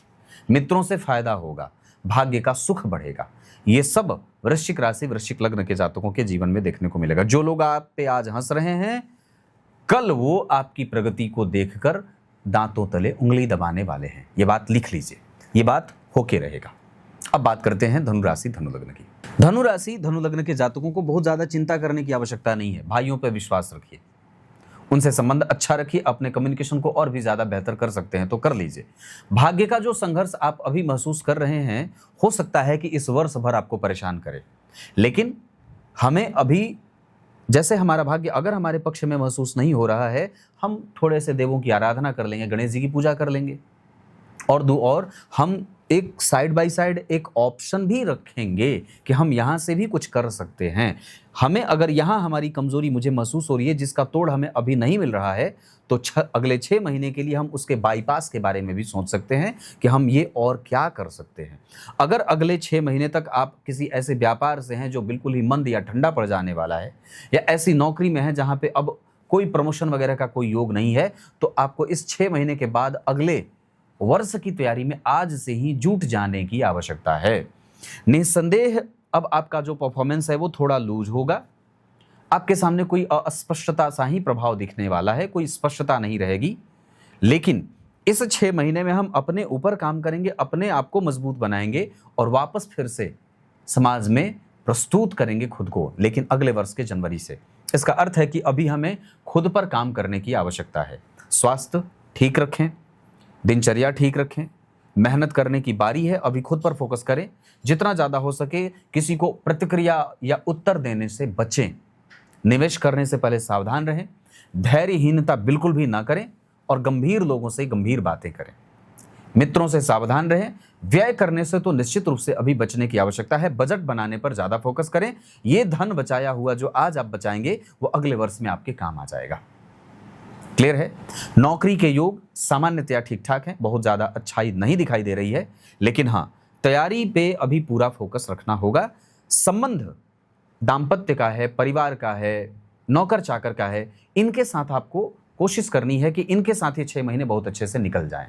मित्रों से फायदा होगा, भाग्य का सुख बढ़ेगा। ये सब वृश्चिक राशि, वृश्चिक लग्न के जातकों के जीवन में देखने को मिलेगा। जो लोग आप पे आज हंस रहे हैं, कल वो आपकी प्रगति को देखकर दांतों तले उंगली दबाने वाले हैं। ये बात लिख लीजिए, ये बात होके रहेगा। अब बात करते हैं धनु राशि, धनु लग्न की। धनु राशि, धनु लग्न के जातकों को बहुत ज्यादा चिंता करने की आवश्यकता नहीं है। भाइयों पर विश्वास रखिए, उनसे संबंध अच्छा रखिए, अपने कम्युनिकेशन को और भी ज्यादा बेहतर कर सकते हैं तो कर लीजिए। भाग्य का जो संघर्ष आप अभी महसूस कर रहे हैं, हो सकता है कि इस वर्ष भर आपको परेशान करे, लेकिन हमें अभी जैसे हमारा भाग्य अगर हमारे पक्ष में महसूस नहीं हो रहा है, हम थोड़े से देवों की आराधना कर लेंगे, गणेश जी की पूजा कर लेंगे, और हम एक साइड बाय साइड एक ऑप्शन भी रखेंगे कि हम यहाँ से भी कुछ कर सकते हैं। हमें अगर यहाँ हमारी कमजोरी मुझे महसूस हो रही है, जिसका तोड़ हमें अभी नहीं मिल रहा है, तो अगले 6 महीने के लिए हम उसके बाईपास के बारे में भी सोच सकते हैं कि हम ये और क्या कर सकते हैं। अगर अगले 6 महीने तक आप किसी ऐसे व्यापार से हैं जो बिल्कुल ही मंद या ठंडा पड़ जाने वाला है, या ऐसी नौकरी में है जहाँ पे अब कोई प्रमोशन वगैरह का कोई योग नहीं है, तो आपको इस 6 महीने के बाद अगले वर्ष की तैयारी में आज से ही जुट जाने की आवश्यकता है। निस्संदेह अब आपका जो परफॉर्मेंस है वो थोड़ा लूज होगा। आपके सामने कोई अस्पष्टता सा ही प्रभाव दिखने वाला है, कोई स्पष्टता नहीं रहेगी। लेकिन इस 6 महीने में हम अपने ऊपर काम करेंगे, अपने आप को मजबूत बनाएंगे और वापस फिर से समाज में प्रस्तुत करेंगे खुद को, लेकिन अगले वर्ष के जनवरी से। इसका अर्थ है कि अभी हमें खुद पर काम करने की आवश्यकता है। स्वास्थ्य ठीक रखें, दिनचर्या ठीक रखें, मेहनत करने की बारी है, अभी खुद पर फोकस करें। जितना ज़्यादा हो सके किसी को प्रतिक्रिया या उत्तर देने से बचें। निवेश करने से पहले सावधान रहें, धैर्यहीनता बिल्कुल भी ना करें और गंभीर लोगों से गंभीर बातें करें। मित्रों से सावधान रहें। व्यय करने से तो निश्चित रूप से अभी बचने की आवश्यकता है। बजट बनाने पर ज़्यादा फोकस करें। ये धन बचाया हुआ जो आज आप बचाएंगे वो अगले वर्ष में आपके काम आ जाएगा। क्लियर है? नौकरी के योग सामान्यतया ठीक ठाक है, बहुत ज़्यादा अच्छाई नहीं दिखाई दे रही है, लेकिन हाँ, तैयारी पे अभी पूरा फोकस रखना होगा। संबंध दाम्पत्य का है, परिवार का है, नौकर चाकर का है, इनके साथ आपको कोशिश करनी है कि इनके साथ ये 6 महीने बहुत अच्छे से निकल जाएं।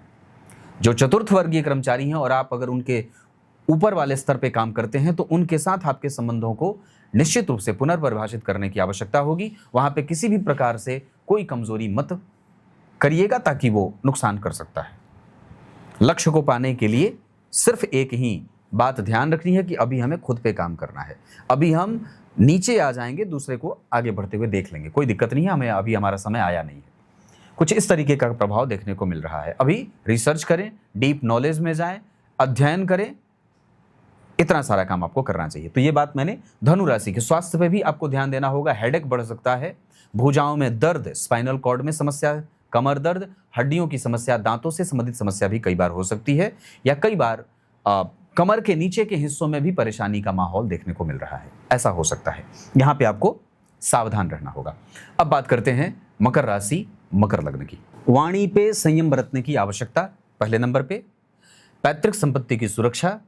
जो चतुर्थ वर्गीय कर्मचारी हैं और आप अगर उनके ऊपर वाले स्तर पे काम करते हैं तो उनके साथ आपके संबंधों को निश्चित रूप से पुनर्परिभाषित करने की आवश्यकता होगी। वहां पे किसी भी प्रकार से कोई कमजोरी मत करिएगा, ताकि वो नुकसान कर सकता है। लक्ष्य को पाने के लिए सिर्फ एक ही बात ध्यान रखनी है कि अभी हमें खुद पे काम करना है। अभी हम नीचे आ जाएंगे, दूसरे को आगे बढ़ते हुए देख लेंगे, कोई दिक्कत नहीं है, हमें अभी हमारा समय आया नहीं है। कुछ इस तरीके का प्रभाव देखने को मिल रहा है। अभी रिसर्च करें, डीप नॉलेज में जाएं, अध्ययन करें, इतना सारा काम आपको करना चाहिए। तो ये बात मैंने धनु राशि के स्वास्थ्य पे भी आपको ध्यान देना होगा। हेडेक बढ़ सकता है, भुजाओं में दर्द, स्पाइनल कॉर्ड में समस्या, कमर दर्द, हड्डियों की समस्या, दांतों से संबंधित समस्या भी कई बार हो सकती है, या कई बार कमर के नीचे के हिस्सों में भी परेशानी का माहौल देखने को मिल रहा है, ऐसा हो सकता है। यहाँ पे आपको सावधान रहना होगा। अब बात करते हैं मकर राशि, मकर लग्न की। वाणी पे संयम बरतने की आवश्यकता पहले नंबर पे। पैतृक संपत्ति की सुरक्षा,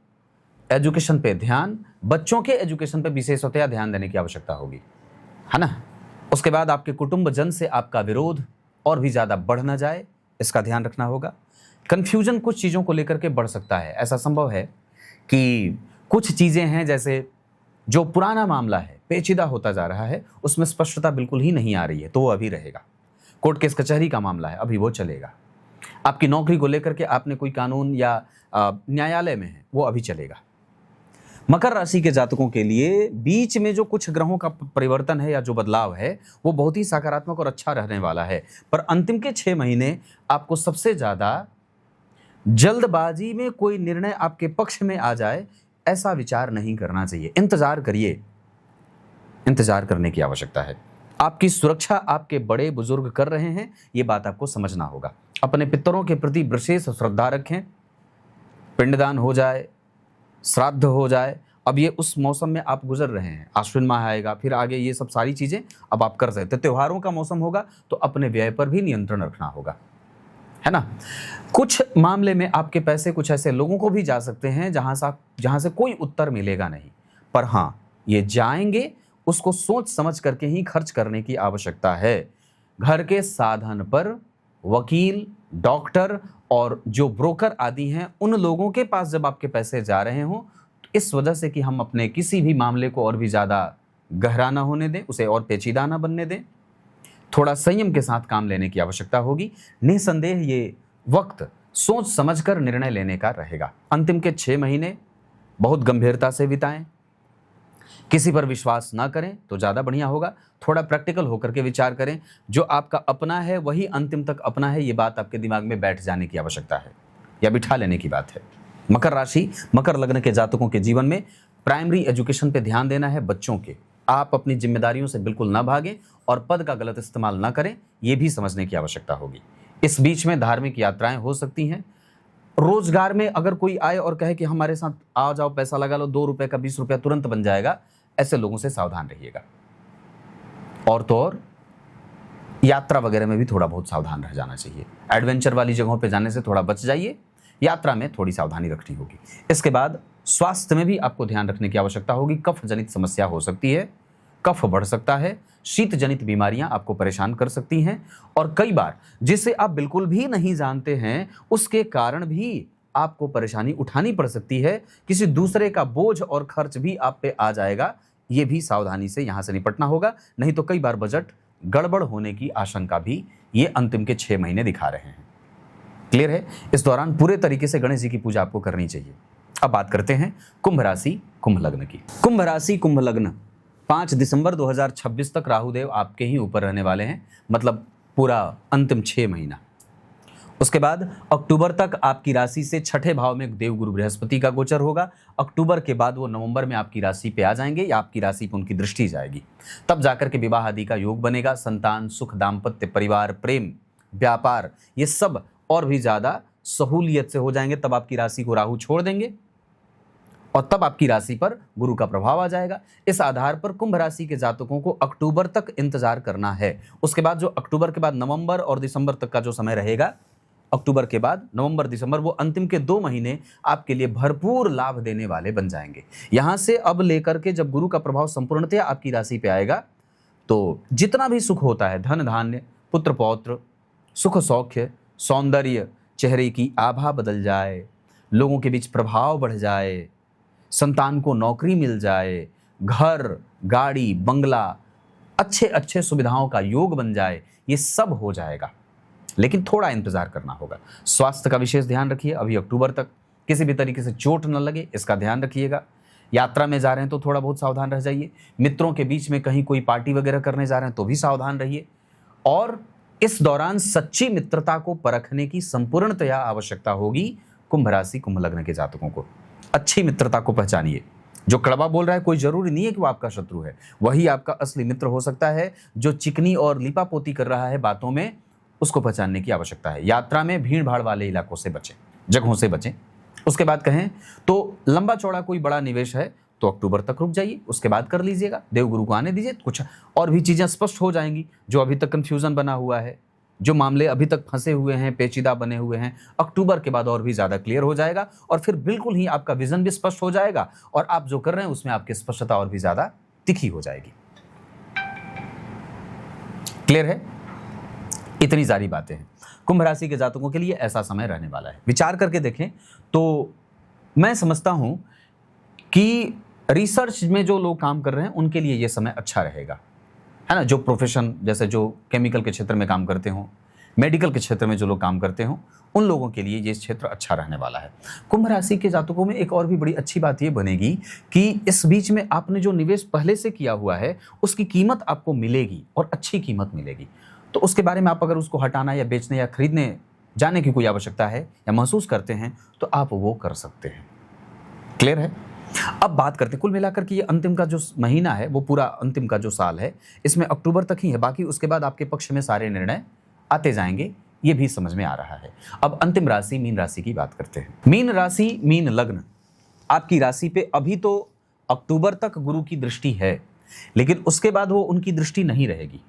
एजुकेशन पे ध्यान, बच्चों के एजुकेशन पे विशेषतया ध्यान देने की आवश्यकता होगी, है ना। उसके बाद आपके कुटुंबजन से आपका विरोध और भी ज़्यादा बढ़ ना जाए, इसका ध्यान रखना होगा। कन्फ्यूजन कुछ चीज़ों को लेकर के बढ़ सकता है। ऐसा संभव है कि कुछ चीज़ें हैं, जैसे जो पुराना मामला है पेचीदा होता जा रहा है, उसमें स्पष्टता बिल्कुल ही नहीं आ रही है, तो वो अभी रहेगा। कोर्ट केस कचहरी का मामला है, अभी वो चलेगा। आपकी नौकरी को लेकर के आपने कोई कानून या न्यायालय में है, वो अभी चलेगा। मकर राशि के जातकों के लिए बीच में जो कुछ ग्रहों का परिवर्तन है या जो बदलाव है वो बहुत ही सकारात्मक और अच्छा रहने वाला है, पर अंतिम के 6 महीने आपको सबसे ज़्यादा जल्दबाजी में कोई निर्णय आपके पक्ष में आ जाए ऐसा विचार नहीं करना चाहिए। इंतजार करिए, इंतजार करने की आवश्यकता है। आपकी सुरक्षा आपके बड़े बुजुर्ग कर रहे हैं, ये बात आपको समझना होगा। अपने पितरों के प्रति विशेष श्रद्धा रखें। पिंडदान हो जाए, श्राद्ध हो जाए, अब ये उस मौसम में आप गुजर रहे हैं। आश्विन माह आएगा, फिर आगे ये सब सारी चीज़ें अब आप कर सकते। त्योहारों का मौसम होगा तो अपने व्यय पर भी नियंत्रण रखना होगा, है ना। कुछ मामले में आपके पैसे कुछ ऐसे लोगों को भी जा सकते हैं जहां से कोई उत्तर मिलेगा नहीं, पर हाँ, ये जाएंगे, उसको सोच समझ करके ही खर्च करने की आवश्यकता है। घर के साधन पर वकील, डॉक्टर और जो ब्रोकर आदि हैं, उन लोगों के पास जब आपके पैसे जा रहे हों, तो इस वजह से कि हम अपने किसी भी मामले को और भी ज़्यादा गहरा ना होने दें, उसे और पेचीदा ना बनने दें, थोड़ा संयम के साथ काम लेने की आवश्यकता होगी। निसंदेह ये वक्त सोच समझकर निर्णय लेने का रहेगा। अंतिम के 6 महीने बहुत गंभीरता से बिताएं, किसी पर विश्वास ना करें तो ज़्यादा बढ़िया होगा। थोड़ा प्रैक्टिकल होकर के विचार करें, जो आपका अपना है वही अंतिम तक अपना है, ये बात आपके दिमाग में बैठ जाने की आवश्यकता है या बिठा लेने की बात है। मकर राशि, मकर लग्न के जातकों के जीवन में प्राइमरी एजुकेशन पे ध्यान देना है बच्चों के। आप अपनी जिम्मेदारियों से बिल्कुल ना भागें और पद का गलत इस्तेमाल ना करें, ये भी समझने की आवश्यकता होगी। इस बीच में धार्मिक यात्राएं हो सकती हैं। रोजगार में अगर कोई आए और कहे कि हमारे साथ आ जाओ, पैसा लगा लो, 2 रुपए का 20 रुपया तुरंत बन जाएगा, ऐसे लोगों से सावधान रहिएगा। और तो और यात्रा वगैरह में भी थोड़ा बहुत सावधान रह जाना चाहिए। एडवेंचर वाली जगहों पे जाने से थोड़ा बच जाइए, यात्रा में थोड़ी सावधानी रखनी होगी। इसके बाद स्वास्थ्य में भी आपको ध्यान रखने की आवश्यकता होगी। कफ जनित समस्या हो सकती है, कफ बढ़ सकता है, शीत जनित बीमारियां आपको परेशान कर सकती हैं, और कई बार जिसे आप बिल्कुल भी नहीं जानते हैं उसके कारण भी आपको परेशानी उठानी पड़ सकती है। किसी दूसरे का बोझ और खर्च भी आप पे आ जाएगा, ये भी सावधानी से यहाँ से निपटना होगा, नहीं तो कई बार बजट गड़बड़ होने की आशंका भी ये अंतिम के 6 महीने दिखा रहे हैं। क्लियर है? इस दौरान पूरे तरीके से गणेश जी की पूजा आपको करनी चाहिए। अब बात करते हैं कुंभ राशि कुंभ लग्न की। कुंभ राशि कुंभ लग्न 5 दिसंबर 2026 तक राहुदेव आपके ही ऊपर रहने वाले हैं, मतलब पूरा अंतिम 6 महीना। उसके बाद अक्टूबर तक आपकी राशि से छठे भाव में देवगुरु बृहस्पति का गोचर होगा। अक्टूबर के बाद वो नवंबर में आपकी राशि पे आ जाएंगे या आपकी राशि पे उनकी दृष्टि जाएगी। तब जाकर के विवाह आदि का योग बनेगा। संतान, सुख, दाम्पत्य, परिवार, प्रेम, व्यापार, ये सब और भी ज़्यादा सहूलियत से हो जाएंगे। तब आपकी राशि को राहु छोड़ देंगे और तब आपकी राशि पर गुरु का प्रभाव आ जाएगा। इस आधार पर कुंभ राशि के जातकों को अक्टूबर तक इंतजार करना है। उसके बाद जो अक्टूबर के बाद नवंबर और दिसंबर तक का जो समय रहेगा, अक्टूबर के बाद नवंबर दिसंबर, वो अंतिम के 2 महीने आपके लिए भरपूर लाभ देने वाले बन जाएंगे। यहां से अब लेकर के जब गुरु का प्रभाव संपूर्णतया आपकी राशि पे आएगा तो जितना भी सुख होता है, धन धान्य, पुत्र पौत्र, सुख सौख्य, सौंदर्य, चेहरे की आभा बदल जाए, लोगों के बीच प्रभाव बढ़ जाए, संतान को नौकरी मिल जाए, घर, गाड़ी, बंगला, अच्छे अच्छे सुविधाओं का योग बन जाए, ये सब हो जाएगा। लेकिन थोड़ा इंतजार करना होगा। स्वास्थ्य का विशेष ध्यान रखिए। अभी अक्टूबर तक किसी भी तरीके से चोट न लगे, इसका ध्यान रखिएगा। यात्रा में जा रहे हैं तो थोड़ा बहुत सावधान रह जाइए। मित्रों के बीच में कहीं कोई पार्टी वगैरह करने जा रहे हैं तो भी सावधान रहिए। और इस दौरान सच्ची मित्रता को परखने की संपूर्णतया आवश्यकता होगी कुंभ राशि कुंभ लग्न के जातकों को। अच्छी मित्रता को पहचानिए। जो कड़वा बोल रहा है, कोई जरूरी नहीं है कि वो आपका शत्रु है, वही आपका असली मित्र हो सकता है। जो चिकनी और लिपापोती कर रहा है बातों में, उसको पहचानने की आवश्यकता है। यात्रा में भीड़ भाड़ वाले इलाकों से बचें, जगहों से बचें। उसके बाद कहें तो लंबा चौड़ा कोई बड़ा निवेश है तो अक्टूबर तक रुक जाइए, उसके बाद कर लीजिएगा। देवगुरु को आने दीजिए, कुछ और भी चीज़ें स्पष्ट हो जाएंगी। जो अभी तक कन्फ्यूज़न बना हुआ है, जो मामले अभी तक फंसे हुए हैं, पेचीदा बने हुए हैं, अक्टूबर के बाद और भी ज़्यादा क्लियर हो जाएगा और फिर बिल्कुल ही आपका विजन भी स्पष्ट हो जाएगा और आप जो कर रहे हैं उसमें आपकी स्पष्टता और भी ज़्यादा तिखी हो जाएगी। क्लियर है? इतनी सारी बातें हैं। कुंभ राशि के जातकों के लिए ऐसा समय रहने वाला है। विचार करके देखें तो मैं समझता हूं कि रिसर्च में जो लोग काम कर रहे हैं उनके लिए यह समय अच्छा रहेगा, है ना। जो प्रोफेशन, जैसे जो केमिकल के क्षेत्र में काम करते हों, मेडिकल के क्षेत्र में जो लोग काम करते हों, उन लोगों के लिए ये क्षेत्र अच्छा रहने वाला है। कुंभ राशि के जातकों में एक और भी बड़ी अच्छी बात ये बनेगी कि इस बीच में आपने जो निवेश पहले से किया हुआ है उसकी कीमत आपको मिलेगी और अच्छी कीमत मिलेगी। तो उसके बारे में आप अगर उसको हटाना या बेचने या खरीदने जाने की कोई आवश्यकता है या महसूस करते हैं तो आप वो कर सकते हैं। क्लियर है? अब बात करते हैं कुल मिलाकर के ये अंतिम का जो महीना है, वो पूरा अंतिम का जो साल है, इसमें अक्टूबर तक ही है। बाकी उसके बाद आपके पक्ष में सारे निर्णय आते जाएंगे, ये भी समझ में आ रहा है। अब अंतिम राशि मीन राशि की बात करते हैं। मीन राशि मीन लग्न, आपकी राशि पे अभी तो अक्टूबर तक गुरु की दृष्टि है, लेकिन उसके बाद वो उनकी दृष्टि नहीं रहेगी।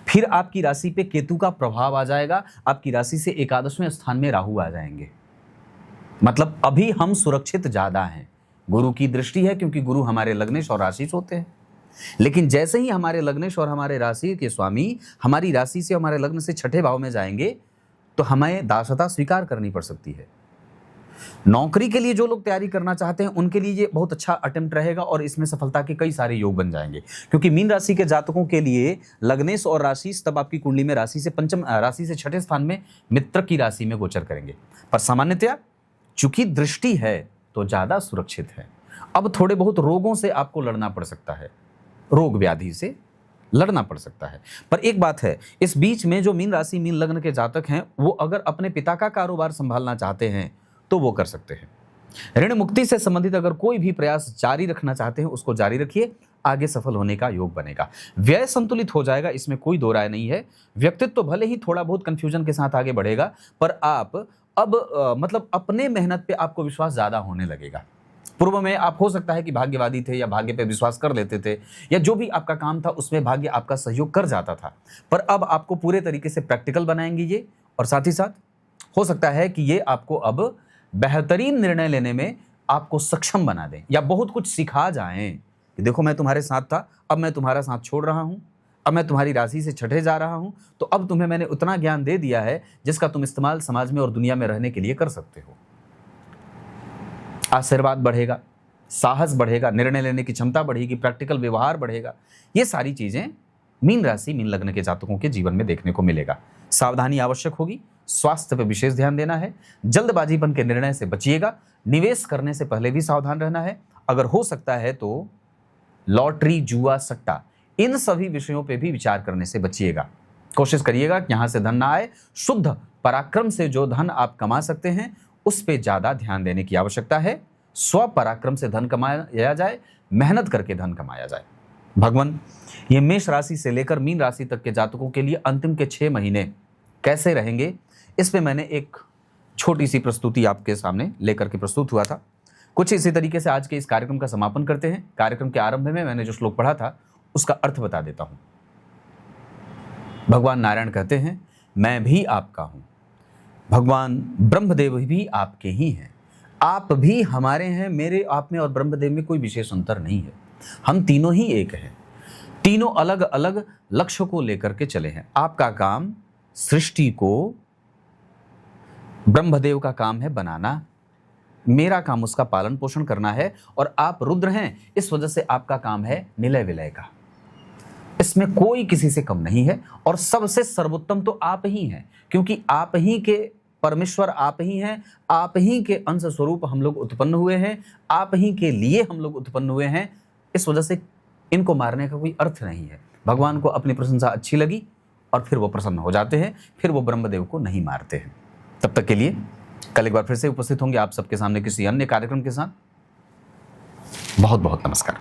फिर आपकी राशि पे केतु का प्रभाव आ जाएगा। आपकी राशि से एकादशवें स्थान में राहु आ जाएंगे। मतलब अभी हम सुरक्षित ज्यादा हैं। गुरु की दृष्टि है क्योंकि गुरु हमारे लग्नेश और राशिश होते हैं। लेकिन जैसे ही हमारे लग्नेश और हमारे राशि के स्वामी हमारी राशि से हमारे लग्न से छठे भाव में जाएंगे तो हमें दासता स्वीकार करनी पड़ सकती है। नौकरी के लिए जो लोग तैयारी करना चाहते हैं उनके लिए ये बहुत अच्छा अटेम्प्ट रहेगा और इसमें सफलता के कई सारे योग बन जाएंगे। क्योंकि मीन राशि के जातकों के लिए लग्नेश और राशि तब आपकी कुंडली में राशि से छठे स्थान में मित्र की राशि में गोचर करेंगे। पर सामान्यतया चूंकि दृष्टि है तो ज्यादा सुरक्षित है। अब थोड़े बहुत रोगों से आपको लड़ना पड़ सकता है, रोग व्याधि से लड़ना पड़ सकता है। पर एक बात है, इस बीच में जो मीन राशि मीन लग्न के जातक हैं वो अगर अपने पिता का कारोबार संभालना चाहते हैं तो वो कर सकते हैं। ऋण मुक्ति से संबंधित अगर कोई भी प्रयास जारी रखना चाहते हैं उसको जारी रखिए, आगे सफल होने का योग बनेगा। व्यय संतुलित हो जाएगा, इसमें कोई दो राय नहीं है। व्यक्तित्व तो भले ही थोड़ा बहुत कंफ्यूजन के साथ आगे बढ़ेगा, पर आप अब मतलब अपने मेहनत पे आपको विश्वास ज्यादा होने लगेगा। पूर्व में आप हो सकता है कि भाग्यवादी थे या भाग्य पे विश्वास कर लेते थे या जो भी आपका काम था उसमें भाग्य आपका सहयोग कर जाता था, पर अब आपको पूरे तरीके से प्रैक्टिकल बनाएंगे ये। और साथ ही साथ हो सकता है कि ये आपको अब बेहतरीन निर्णय लेने में आपको सक्षम बना दें या बहुत कुछ सिखा जाएं कि देखो मैं तुम्हारे साथ था, अब मैं तुम्हारा साथ छोड़ रहा हूं, अब मैं तुम्हारी राशि से छठे जा रहा हूं, तो अब तुम्हें मैंने उतना ज्ञान दे दिया है जिसका तुम इस्तेमाल समाज में और दुनिया में रहने के लिए कर सकते हो। आशीर्वाद बढ़ेगा, साहस बढ़ेगा, निर्णय लेने की क्षमता बढ़ेगी, प्रैक्टिकल व्यवहार बढ़ेगा। ये सारी चीजें मीन राशि मीन लग्न के जातकों के जीवन में देखने को मिलेगा। सावधानी आवश्यक होगी, स्वास्थ्य पर विशेष ध्यान देना है, जल्दबाजीपन के निर्णय से बचिएगा, निवेश करने से पहले भी सावधान रहना है, अगर हो सकता है तो लॉटरी, जुआ, सट्टा, इन सभी विषयों पे भी विचार करने से बचिएगा। कोशिश करिएगा कि यहां से धन ना आए। शुद्ध पराक्रम से जो धन आप कमा सकते हैं उस पे ज्यादा ध्यान देने की आवश्यकता है। स्व पराक्रम से धन कमाया जाए, मेहनत करके धन कमाया जाए। भगवान, ये मेष राशि से लेकर मीन राशि तक के जातकों के लिए अंतिम के 6 महीने कैसे रहेंगे, इस पे मैंने एक छोटी सी प्रस्तुति आपके सामने लेकर के प्रस्तुत हुआ था। कुछ इसी तरीके से आज के इस कार्यक्रम का समापन करते हैं। कार्यक्रम के आरंभ में मैंने जो श्लोक पढ़ा था उसका अर्थ बता देता हूं। भगवान नारायण कहते हैं, मैं भी आपका हूं, भगवान ब्रह्मदेव भी आपके ही हैं, आप भी हमारे हैं, मेरे आप में और ब्रह्मदेव में कोई विशेष अंतर नहीं है, हम तीनों ही एक हैं, तीनों अलग अलग लक्ष्य को लेकर के चले हैं। आपका काम सृष्टि को, ब्रह्मदेव का काम है बनाना, मेरा काम उसका पालन पोषण करना है, और आप रुद्र हैं, इस वजह से आपका काम है निलय विलय का। इसमें कोई किसी से कम नहीं है, और सबसे सर्वोत्तम तो आप ही हैं, क्योंकि आप ही के परमेश्वर आप ही हैं, आप ही के अंश स्वरूप हम लोग उत्पन्न हुए हैं, आप ही के लिए हम लोग उत्पन्न हुए हैं। इस वजह से इनको मारने का कोई अर्थ नहीं है। भगवान को अपनी प्रशंसा अच्छी लगी और फिर वो प्रसन्न हो जाते हैं, फिर वो ब्रह्मदेव को नहीं मारते हैं। तब तक के लिए कल एक बार फिर से उपस्थित होंगे आप सबके सामने किसी अन्य कार्यक्रम के साथ। बहुत बहुत नमस्कार।